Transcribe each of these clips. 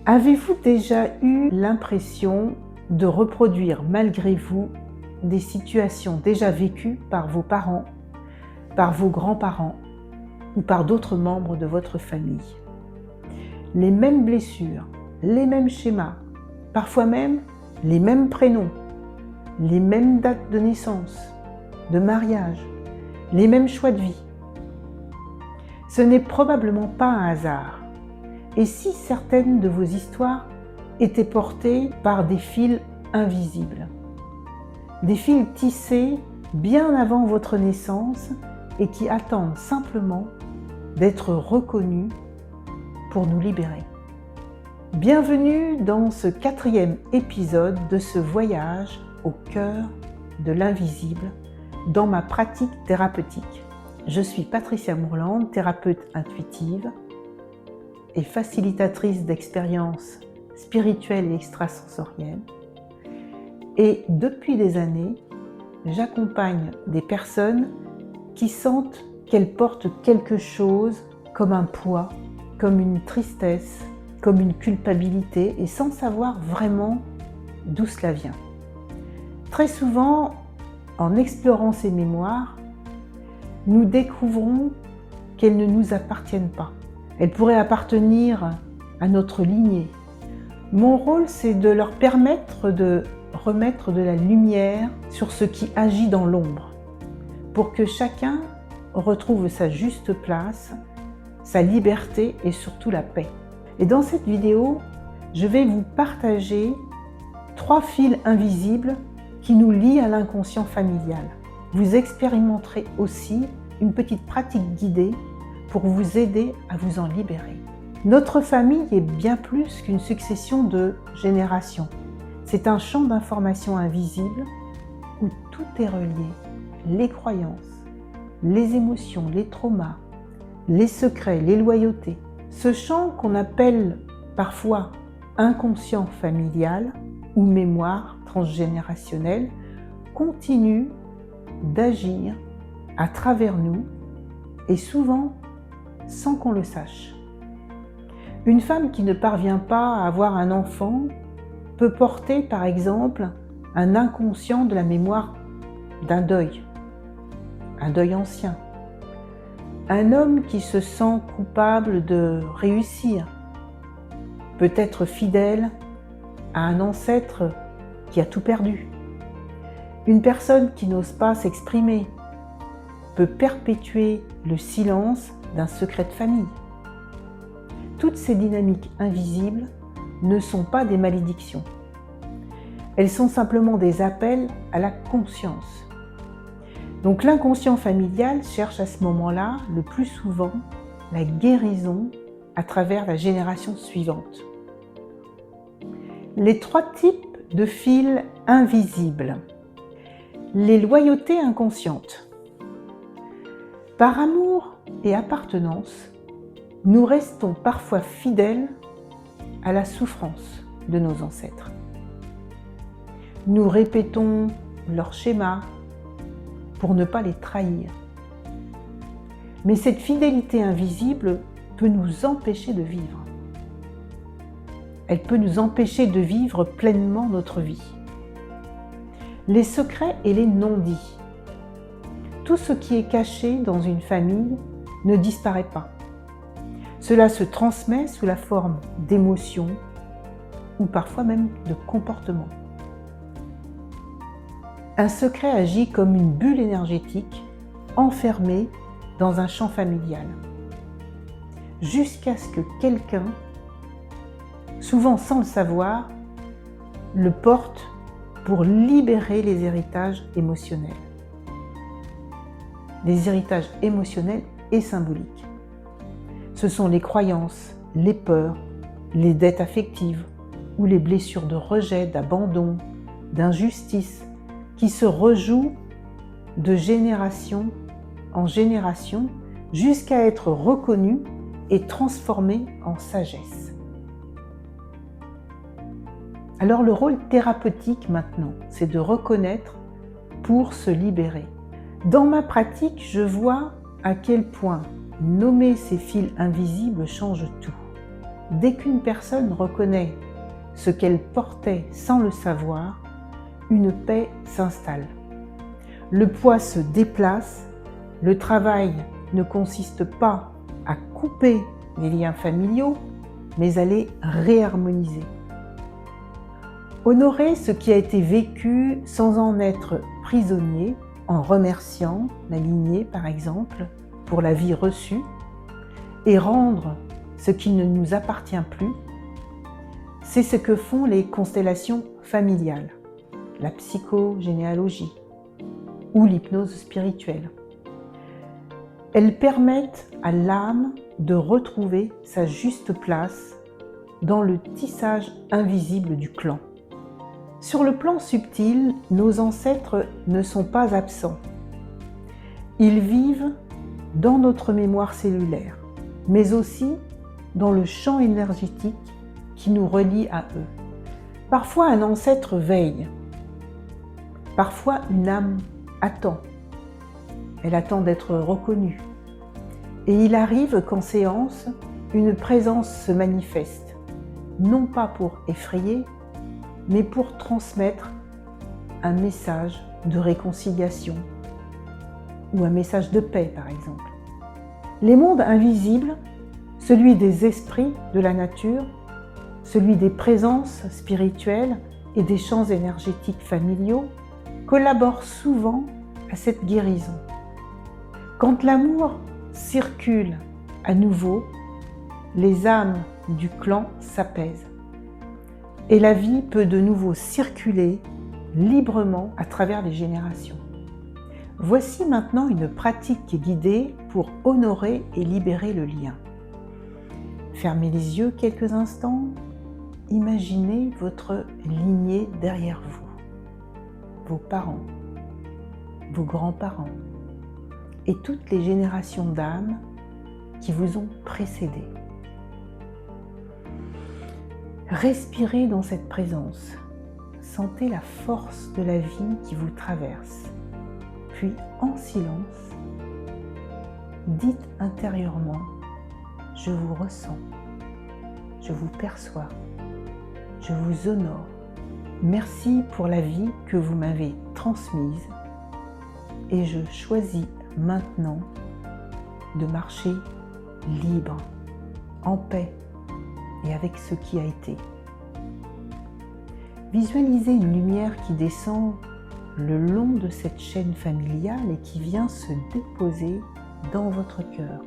Avez-vous déjà eu l'impression de reproduire malgré vous des situations déjà vécues par vos parents, par vos grands-parents ou par d'autres membres de votre famille? Les mêmes blessures, les mêmes schémas, parfois même les mêmes prénoms, les mêmes dates de naissance, de mariage, les mêmes choix de vie. Ce n'est probablement pas un hasard. Et si certaines de vos histoires étaient portées par des fils invisibles, des fils tissés bien avant votre naissance et qui attendent simplement d'être reconnus pour nous libérer. Bienvenue dans ce 4e épisode de ce voyage au cœur de l'invisible dans ma pratique thérapeutique. Je suis Patricia Mourlande, thérapeute intuitive et facilitatrice d'expériences spirituelles et extrasensorielles. Et depuis des années, j'accompagne des personnes qui sentent qu'elles portent quelque chose comme un poids, comme une tristesse, comme une culpabilité et sans savoir vraiment d'où cela vient. Très souvent, en explorant ces mémoires, nous découvrons qu'elles ne nous appartiennent pas. Elles pourraient appartenir à notre lignée. Mon rôle, c'est de leur permettre de remettre de la lumière sur ce qui agit dans l'ombre, pour que chacun retrouve sa juste place, sa liberté et surtout la paix. Et dans cette vidéo, je vais vous partager 3 fils invisibles qui nous lient à l'inconscient familial. Vous expérimenterez aussi une petite pratique guidée pour vous aider à vous en libérer. Notre famille est bien plus qu'une succession de générations. C'est un champ d'informations invisible où tout est relié. Les croyances, les émotions, les traumas, les secrets, les loyautés. Ce champ qu'on appelle parfois inconscient familial ou mémoire transgénérationnelle continue d'agir à travers nous et souvent sans qu'on le sache. Une femme qui ne parvient pas à avoir un enfant peut porter par exemple un inconscient de la mémoire d'un deuil ancien. Un homme qui se sent coupable de réussir peut être fidèle à un ancêtre qui a tout perdu. Une personne qui n'ose pas s'exprimer peut perpétuer le silence d'un secret de famille. Toutes ces dynamiques invisibles ne sont pas des malédictions. Elles sont simplement des appels à la conscience. Donc l'inconscient familial cherche à ce moment-là, le plus souvent, la guérison à travers la génération suivante. Les 3 types de fils invisibles. Les loyautés inconscientes. Par amour et appartenance, nous restons parfois fidèles à la souffrance de nos ancêtres. Nous répétons leurs schémas pour ne pas les trahir. Mais cette fidélité invisible peut nous empêcher de vivre. Elle peut nous empêcher de vivre pleinement notre vie. Les secrets et les non-dits. Tout ce qui est caché dans une famille ne disparaît pas. Cela se transmet sous la forme d'émotions ou parfois même de comportements. Un secret agit comme une bulle énergétique enfermée dans un champ familial, jusqu'à ce que quelqu'un, souvent sans le savoir, le porte pour libérer les héritages émotionnels. Les héritages émotionnels et symboliques. Ce sont les croyances, les peurs, les dettes affectives ou les blessures de rejet, d'abandon, d'injustice qui se rejouent de génération en génération jusqu'à être reconnues et transformées en sagesse. Alors le rôle thérapeutique maintenant, c'est de reconnaître pour se libérer. Dans ma pratique, je vois à quel point nommer ces fils invisibles change tout. dès qu'une personne reconnaît ce qu'elle portait sans le savoir, une paix s'installe. Le poids se déplace, le travail ne consiste pas à couper les liens familiaux, mais à les réharmoniser. Honorer ce qui a été vécu sans en être prisonnier, en remerciant la lignée par exemple pour la vie reçue, et rendre ce qui ne nous appartient plus, c'est ce que font les constellations familiales, la psychogénéalogie ou l'hypnose spirituelle. Elles permettent à l'âme de retrouver sa juste place dans le tissage invisible du clan. Sur le plan subtil, nos ancêtres ne sont pas absents. Ils vivent dans notre mémoire cellulaire, mais aussi dans le champ énergétique qui nous relie à eux. Parfois un ancêtre veille, parfois une âme attend. Elle attend d'être reconnue. Et il arrive qu'en séance, une présence se manifeste, non pas pour effrayer, mais pour transmettre un message de réconciliation ou un message de paix, par exemple. Les mondes invisibles, celui des esprits de la nature, celui des présences spirituelles et des champs énergétiques familiaux, collaborent souvent à cette guérison. Quand l'amour circule à nouveau, les âmes du clan s'apaisent et la vie peut de nouveau circuler librement à travers les générations. Voici maintenant une pratique guidée pour honorer et libérer le lien. Fermez les yeux quelques instants, imaginez votre lignée derrière vous, vos parents, vos grands-parents et toutes les générations d'âmes qui vous ont précédé. Respirez dans cette présence, sentez la force de la vie qui vous traverse, puis en silence, dites intérieurement « Je vous ressens, je vous perçois, je vous honore, merci pour la vie que vous m'avez transmise et je choisis maintenant de marcher libre, en paix et avec ce qui a été. » Visualisez une lumière qui descend le long de cette chaîne familiale et qui vient se déposer dans votre cœur.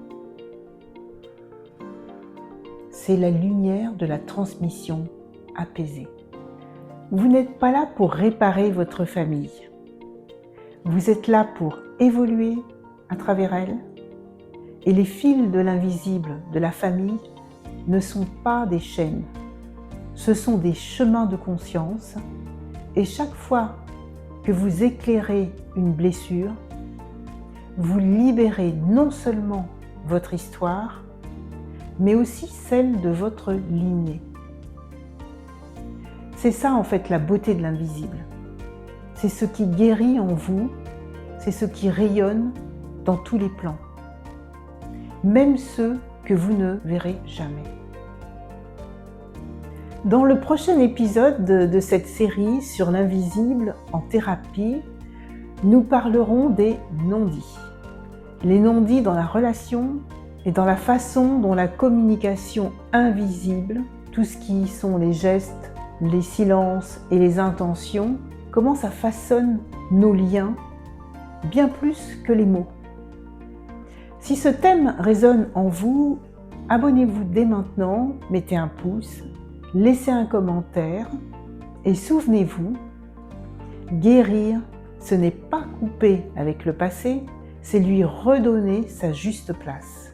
C'est la lumière de la transmission apaisée. Vous n'êtes pas là pour réparer votre famille. Vous êtes là pour évoluer à travers elle. Et les fils de l'invisible de la famille ne sont pas des chaînes. Ce sont des chemins de conscience. Et chaque fois que vous éclairez une blessure, vous libérez non seulement votre histoire, mais aussi celle de votre lignée. C'est ça en fait la beauté de l'invisible. C'est ce qui guérit en vous, c'est ce qui rayonne dans tous les plans, même ceux que vous ne verrez jamais. Dans le prochain épisode de cette série sur l'invisible en thérapie, nous parlerons des non-dits. Les non-dits dans la relation et dans la façon dont la communication invisible, tout ce qui sont les gestes, les silences et les intentions, comment ça façonne nos liens bien plus que les mots. Si ce thème résonne en vous, abonnez-vous dès maintenant, mettez un pouce, laissez un commentaire et souvenez-vous, guérir, ce n'est pas couper avec le passé, c'est lui redonner sa juste place.